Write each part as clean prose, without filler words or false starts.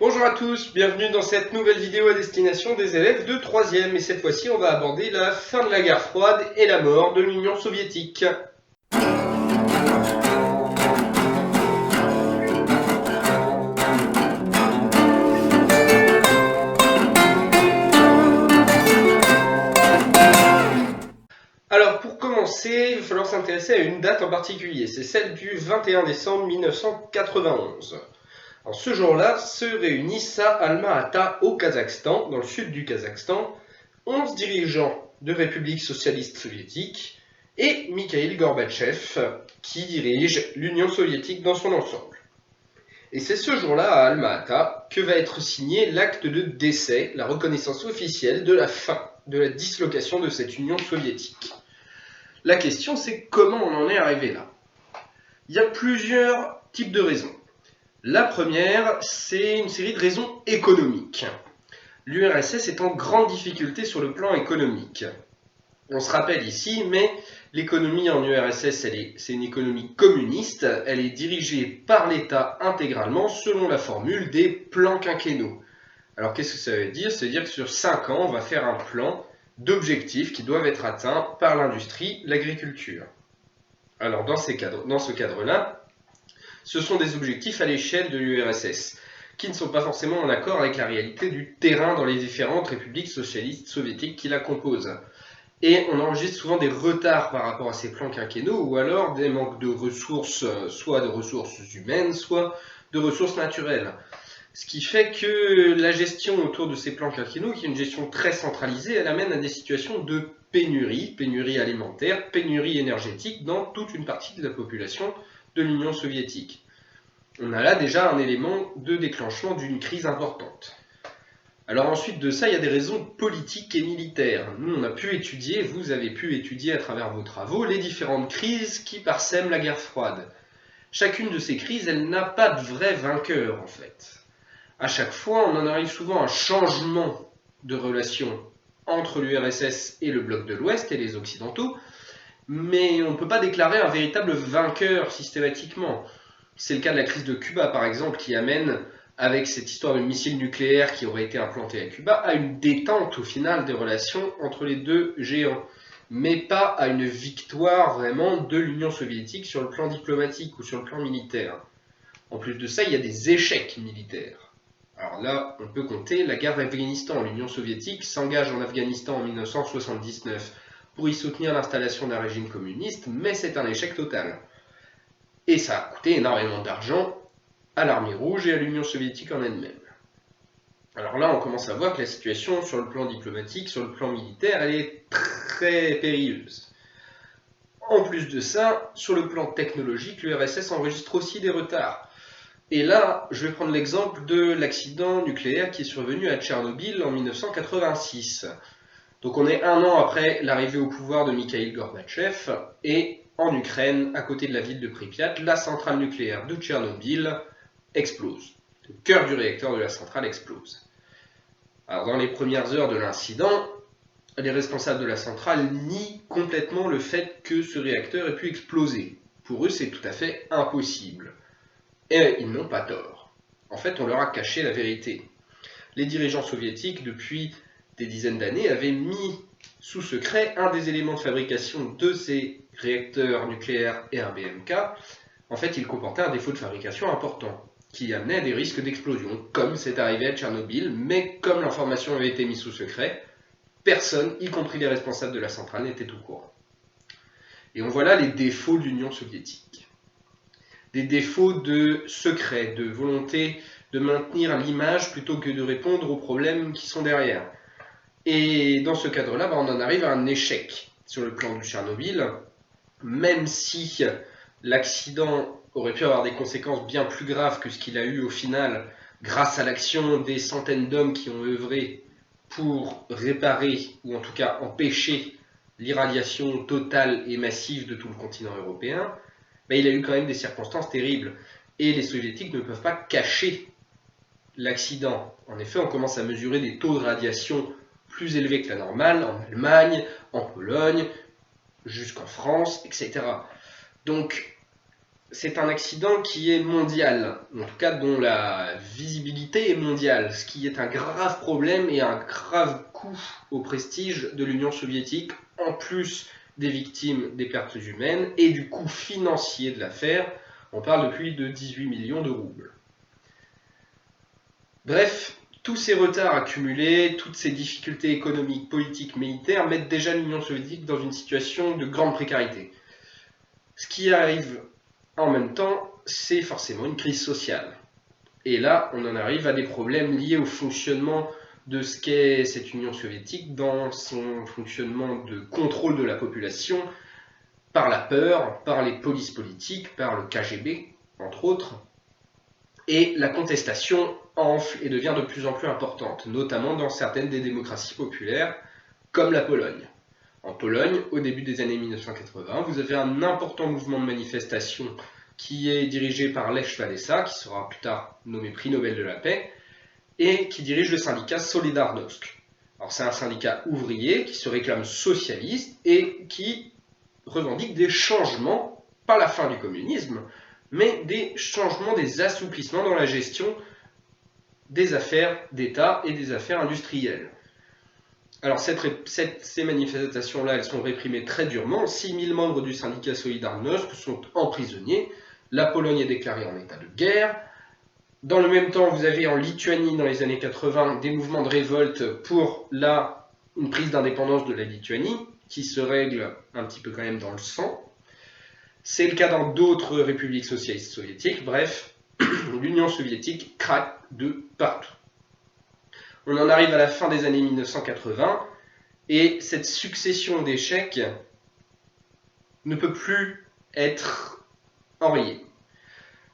Bonjour à tous, bienvenue dans cette nouvelle vidéo à destination des élèves de 3e. Et cette fois-ci, on va aborder la fin de la guerre froide et la mort de l'Union soviétique. Alors pour commencer, il va falloir s'intéresser à une date en particulier, c'est celle du 21 décembre 1991. Alors, ce jour-là se réunissent à Alma-Ata au Kazakhstan, dans le sud du Kazakhstan, 11 dirigeants de République socialiste soviétique et Mikhail Gorbatchev qui dirige l'Union soviétique dans son ensemble. Et c'est ce jour-là à Alma-Ata que va être signé l'acte de décès, la reconnaissance officielle de la fin de la dislocation de cette Union soviétique. La question c'est comment on en est arrivé là. Il y a plusieurs types de raisons. La première, c'est une série de raisons économiques. L'URSS est en grande difficulté sur le plan économique. On se rappelle ici, mais l'économie en URSS, c'est une économie communiste. Elle est dirigée par l'État intégralement selon la formule des plans quinquennaux. Alors qu'est-ce que ça veut dire? Ça veut dire que sur 5 ans, on va faire un plan d'objectifs qui doivent être atteints par l'industrie, l'agriculture. Alors dans ce cadre-là, ce sont des objectifs à l'échelle de l'URSS, qui ne sont pas forcément en accord avec la réalité du terrain dans les différentes républiques socialistes soviétiques qui la composent. Et on enregistre souvent des retards par rapport à ces plans quinquennaux, ou alors des manques de ressources, soit de ressources humaines, soit de ressources naturelles. Ce qui fait que la gestion autour de ces plans quinquennaux, qui est une gestion très centralisée, elle amène à des situations de pénurie alimentaire, pénurie énergétique dans toute une partie de la population de l'Union soviétique. On a là déjà un élément de déclenchement d'une crise importante. Alors ensuite de ça, il y a des raisons politiques et militaires. Nous, on a pu étudier, vous avez pu étudier à travers vos travaux, les différentes crises qui parsèment la guerre froide. Chacune de ces crises, elle n'a pas de vrai vainqueur en fait. À chaque fois, on en arrive souvent à un changement de relation entre l'URSS et le bloc de l'Ouest et les Occidentaux, mais on ne peut pas déclarer un véritable vainqueur systématiquement. C'est le cas de la crise de Cuba par exemple, qui amène, avec cette histoire de missiles nucléaires qui auraient été implantés à Cuba, à une détente au final des relations entre les deux géants, mais pas à une victoire vraiment de l'Union soviétique sur le plan diplomatique ou sur le plan militaire. En plus de ça, il y a des échecs militaires. Alors là, on peut compter la guerre d'Afghanistan. L'Union soviétique s'engage en Afghanistan en 1979 pour y soutenir l'installation d'un régime communiste, mais c'est un échec total. Et ça a coûté énormément d'argent à l'armée rouge et à l'Union soviétique en elle-même. Alors là, on commence à voir que la situation sur le plan diplomatique, sur le plan militaire, elle est très périlleuse. En plus de ça, sur le plan technologique, l'URSS enregistre aussi des retards. Et là, je vais prendre l'exemple de l'accident nucléaire qui est survenu à Tchernobyl en 1986. Donc on est 1 an après l'arrivée au pouvoir de Mikhail Gorbatchev, et en Ukraine, à côté de la ville de Pripyat, la centrale nucléaire de Tchernobyl explose. Le cœur du réacteur de la centrale explose. Alors dans les premières heures de l'incident, les responsables de la centrale nient complètement le fait que ce réacteur ait pu exploser. Pour eux, c'est tout à fait impossible. Et ils n'ont pas tort. En fait, on leur a caché la vérité. Les dirigeants soviétiques, depuis des dizaines d'années, avaient mis sous secret un des éléments de fabrication de ces réacteurs nucléaires RBMK. En fait, il comportait un défaut de fabrication important, qui amenait à des risques d'explosion, comme c'est arrivé à Tchernobyl, mais comme l'information avait été mise sous secret, personne, y compris les responsables de la centrale, n'était au courant. Et on voit là les défauts de l'Union soviétique. Des défauts de secret, de volonté de maintenir l'image plutôt que de répondre aux problèmes qui sont derrière. Et dans ce cadre-là, on en arrive à un échec sur le plan de Tchernobyl, même si l'accident aurait pu avoir des conséquences bien plus graves que ce qu'il a eu au final, grâce à l'action des centaines d'hommes qui ont œuvré pour réparer, ou en tout cas empêcher, l'irradiation totale et massive de tout le continent européen, il a eu quand même des circonstances terribles. Et les soviétiques ne peuvent pas cacher l'accident. En effet, on commence à mesurer des taux de radiation plus élevés que la normale en Allemagne, en Pologne, jusqu'en France, etc. Donc, c'est un accident qui est mondial, en tout cas dont la l'instabilité mondiale, ce qui est un grave problème et un grave coup au prestige de l'Union soviétique, en plus des victimes des pertes humaines et du coût financier de l'affaire. On parle depuis de 18 millions de roubles. Bref, tous ces retards accumulés, toutes ces difficultés économiques, politiques, militaires mettent déjà l'Union soviétique dans une situation de grande précarité. Ce qui arrive en même temps, c'est forcément une crise sociale. Et là, on en arrive à des problèmes liés au fonctionnement de ce qu'est cette Union soviétique dans son fonctionnement de contrôle de la population par la peur, par les polices politiques, par le KGB, entre autres. Et la contestation enfle et devient de plus en plus importante, notamment dans certaines des démocraties populaires, comme la Pologne. En Pologne, au début des années 1980, vous avez un important mouvement de manifestation qui est dirigé par Lech Wałęsa, qui sera plus tard nommé prix Nobel de la paix, et qui dirige le syndicat Solidarność. Alors c'est un syndicat ouvrier qui se réclame socialiste et qui revendique des changements, pas la fin du communisme, mais des changements, des assouplissements dans la gestion des affaires d'État et des affaires industrielles. Alors ces manifestations-là, elles sont réprimées très durement. 6000 membres du syndicat Solidarność sont emprisonnés. La Pologne est déclarée en état de guerre. Dans le même temps, vous avez en Lituanie, dans les années 80, des mouvements de révolte pour une prise d'indépendance de la Lituanie, qui se règle un petit peu quand même dans le sang. C'est le cas dans d'autres républiques socialistes soviétiques. Bref, l'Union soviétique craque de partout. On en arrive à la fin des années 1980, et cette succession d'échecs ne peut plus être enrayée.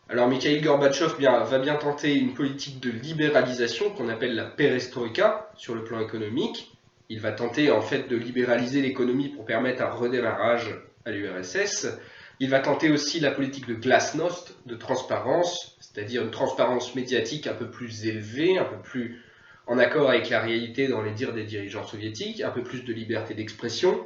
Alors Mikhail Gorbatchev va bien tenter une politique de libéralisation qu'on appelle la perestroïka sur le plan économique. Il va tenter en fait de libéraliser l'économie pour permettre un redémarrage à l'URSS. Il va tenter aussi la politique de glasnost, de transparence, c'est-à-dire une transparence médiatique un peu plus élevée, un peu plus en accord avec la réalité dans les dires des dirigeants soviétiques, un peu plus de liberté d'expression.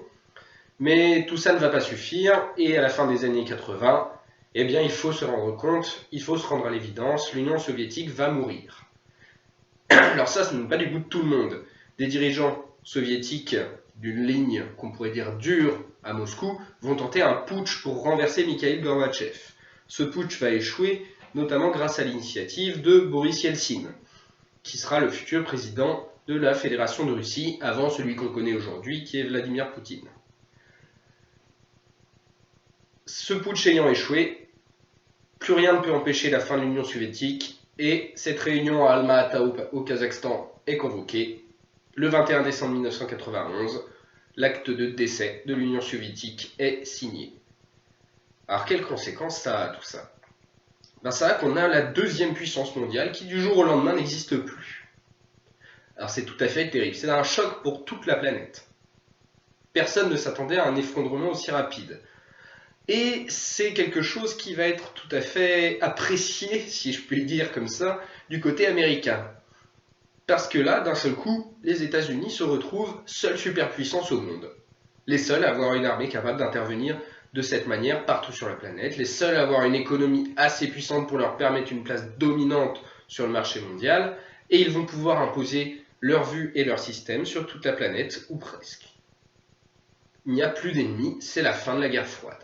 Mais tout ça ne va pas suffire, et à la fin des années 80, eh bien, il faut se rendre compte, il faut se rendre à l'évidence, l'Union soviétique va mourir. Alors ça, ce n'est pas du goût de tout le monde. Des dirigeants soviétiques d'une ligne qu'on pourrait dire dure à Moscou vont tenter un putsch pour renverser Mikhail Gorbatchev. Ce putsch va échouer, notamment grâce à l'initiative de Boris Yeltsin, qui sera le futur président de la Fédération de Russie, avant celui qu'on connaît aujourd'hui, qui est Vladimir Poutine. Ce putsch ayant échoué, plus rien ne peut empêcher la fin de l'Union soviétique, et cette réunion à Alma-Ata au Kazakhstan est convoquée. Le 21 décembre 1991, l'acte de décès de l'Union soviétique est signé. Alors quelles conséquences ça a tout ça ? Ça a qu'on a la deuxième puissance mondiale qui du jour au lendemain n'existe plus. Alors c'est tout à fait terrible, c'est un choc pour toute la planète. Personne ne s'attendait à un effondrement aussi rapide. Et c'est quelque chose qui va être tout à fait apprécié, si je puis le dire comme ça, du côté américain. Parce que là, d'un seul coup, les États-Unis se retrouvent seule superpuissance au monde. Les seuls à avoir une armée capable d'intervenir de cette manière partout sur la planète, les seuls à avoir une économie assez puissante pour leur permettre une place dominante sur le marché mondial, et ils vont pouvoir imposer leur vue et leur système sur toute la planète, ou presque. Il n'y a plus d'ennemis, c'est la fin de la guerre froide.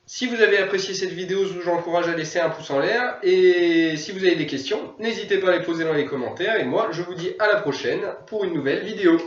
Si vous avez apprécié cette vidéo, je vous encourage à laisser un pouce en l'air, et si vous avez des questions, n'hésitez pas à les poser dans les commentaires, et moi je vous dis à la prochaine pour une nouvelle vidéo.